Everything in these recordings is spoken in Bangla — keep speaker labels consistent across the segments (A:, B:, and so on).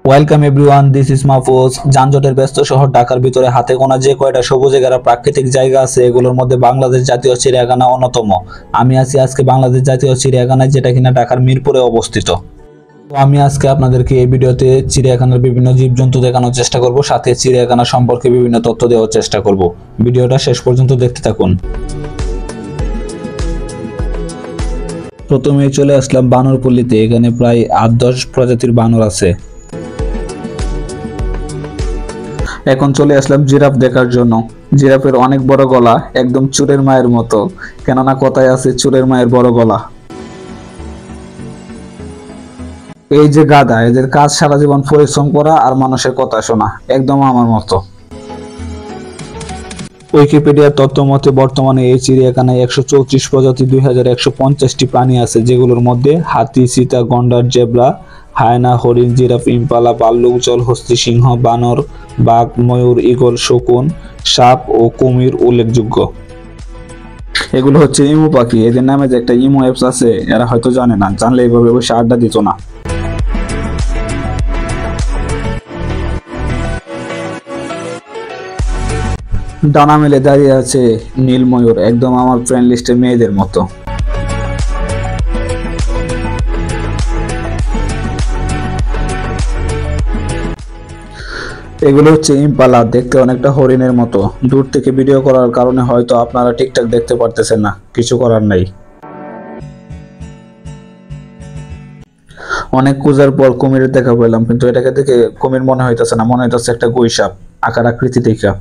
A: Welcome everyone, this is Mahfuz. যানজটের ব্যস্ত শহর ঢাকার ভিতরে হাতে গোনা যে কয়টা সবুজে ঘেরা প্রাকৃতিক জায়গা আছে এগুলোর মধ্যে বাংলাদেশ জাতীয় চিড়িয়াখানা অন্যতম। আমি আছি আজকে বাংলাদেশ জাতীয় চিড়িয়াখানায়, যেটা কিনা ঢাকার মিরপুরে অবস্থিত। তো আমি আজকে আপনাদেরকে এই ভিডিওতে চিড়িয়াখানার বিভিন্ন জীবজন্তু দেখানোর চেষ্টা করব, সাথে চিড়িয়াখানা সম্পর্কে বিভিন্ন তথ্য দেওয়ার চেষ্টা করব। ভিডিওটা শেষ পর্যন্ত দেখতে থাকুন। প্রথমে চলে আসলাম বানরপল্লীতে। এখানে প্রায় ৮-১০ প্রজাতির বানর আছে। এখন চলে আসলাম জিরাফ দেখার জন্য। জিরাফের অনেক বড় গলা, একদম চোরের মায়ের মতো, কেননা কথায় আছে চোরের মায়ের বড় গলা। এই যে গাধা, এদের কাজ সারা জীবন পরিশ্রম করা আর মানুষের কথা শোনা, একদম আমার মতো। উইকিপিডিয়ার তথ্য মতে বর্তমানে এই চিড়িয়াখানায় ১৩৪ প্রজাতি ২১৫০টি প্রাণী আছে, যেগুলোর মধ্যে হাতি, চিতা, গন্ডার, জেব্রা, হায়না, হরিণ, জিরাফ, ইম্পালা, ভাল্লুক, জলহস্তী, সিংহ, বানর, বাঘ, ময়ূর, ঈগল, শকুন, সাপ ও কুমির উল্লেখযোগ্য। এগুলো হচ্ছে ইমু পাখি। এদের নামে যে একটা ইমো অ্যাপস আছে, এরা হয়তো জানে না, জানলে এইভাবে বসে আড্ডা দিত না। ডানা মেলে দাঁড়িয়ে আছে নীল ময়ূর, একদম আমার ফ্রেন্ড লিস্টের মেয়েদের মতো। এগুলো হচ্ছে ইম্পালা, দেখতে অনেকটা হরিণের মতো। দূর থেকে ভিডিও করার কারণে হয়তো আপনারা ঠিকঠাক দেখতে পারতেছেন না, কিছু করার নাই। অনেক খোঁজার পর কুমিরের দেখা পেলাম, কিন্তু এটাকে দেখে কুমির মনে হইতেছে না, মনে হইতেছে একটা গুইসাপ আকার আকৃতি দেখা।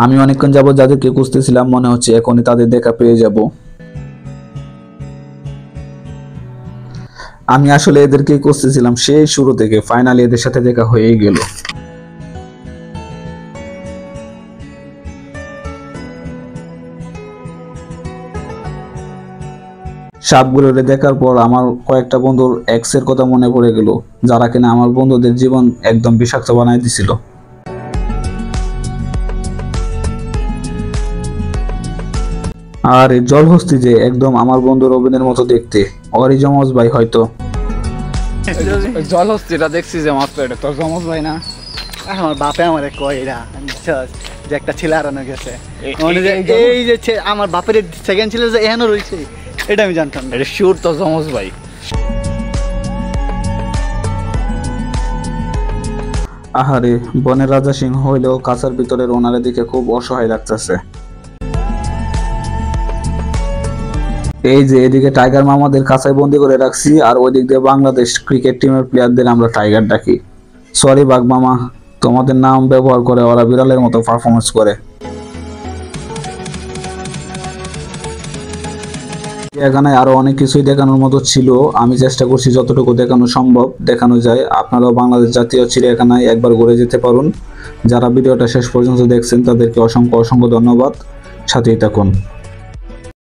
A: আমি অনেকক্ষণ যাবত যাদেরকে খুঁজতেছিলাম, মনে হচ্ছে এখনই তাদের দেখা পেয়ে যাব। আমি আসলে এদেরকে খুঁজতেছিলাম সেই শুরু থেকে, ফাইনালি এদের সাথে দেখা হয়েই গেল। সাপগুলোরে দেখার পর আমার কয়েকটা বন্ধুর এক্সের কথা মনে পড়ে গেল, যারা কিনা আমার বন্ধুদের জীবন একদম বিষাক্ত বানাই দিছিল। আর এই জলহস্তি যে একদম আমার বন্ধু রবিনের মতো দেখতে, ওরই যমজ ভাই হয়তো।
B: জলহস্তিটা দেখছি যে মাত্র, এটা তোর যমজ ভাই না? আমার বাপে আমারে কয় এরা যে একটা ছেলে হারানো গেছে, এই যে আমার বাপের সেকেন্ড ছেলে যে এখনো রয়েছে, এটা আমি জানতাম। এটা শিওর তোর যমজ ভাই।
A: আহারে, বনের রাজা সিংহ হইলেও কাছার ভিতরের ওনারে দিকে খুব অসহায় লাগতেছে। এই যে এদিকে টাইগার মামাদের কাছায় বন্দি করে রাখছি, আর ওই দিক দিয়ে বাংলাদেশ ক্রিকেট টিমের প্লেয়ারদের আমরা টাইগার ডাকি। সরি বাঘ মামা, তোমাদের নাম ব্যবহার করে ওরা বিড়ালের মতো পারফরমেন্স করে। এখানে আরো অনেক কিছুই দেখানোর মতো ছিল, আমি চেষ্টা করছি যতটুকু দেখানো সম্ভব দেখানো যায়। আপনারাও বাংলাদেশ জাতীয় চিড়িয়াখানায় একবার ঘুরে যেতে পারুন। যারা ভিডিওটা শেষ পর্যন্ত দেখছেন তাদেরকে অসংখ্য অসংখ্য ধন্যবাদ, সাথেই থাকুন।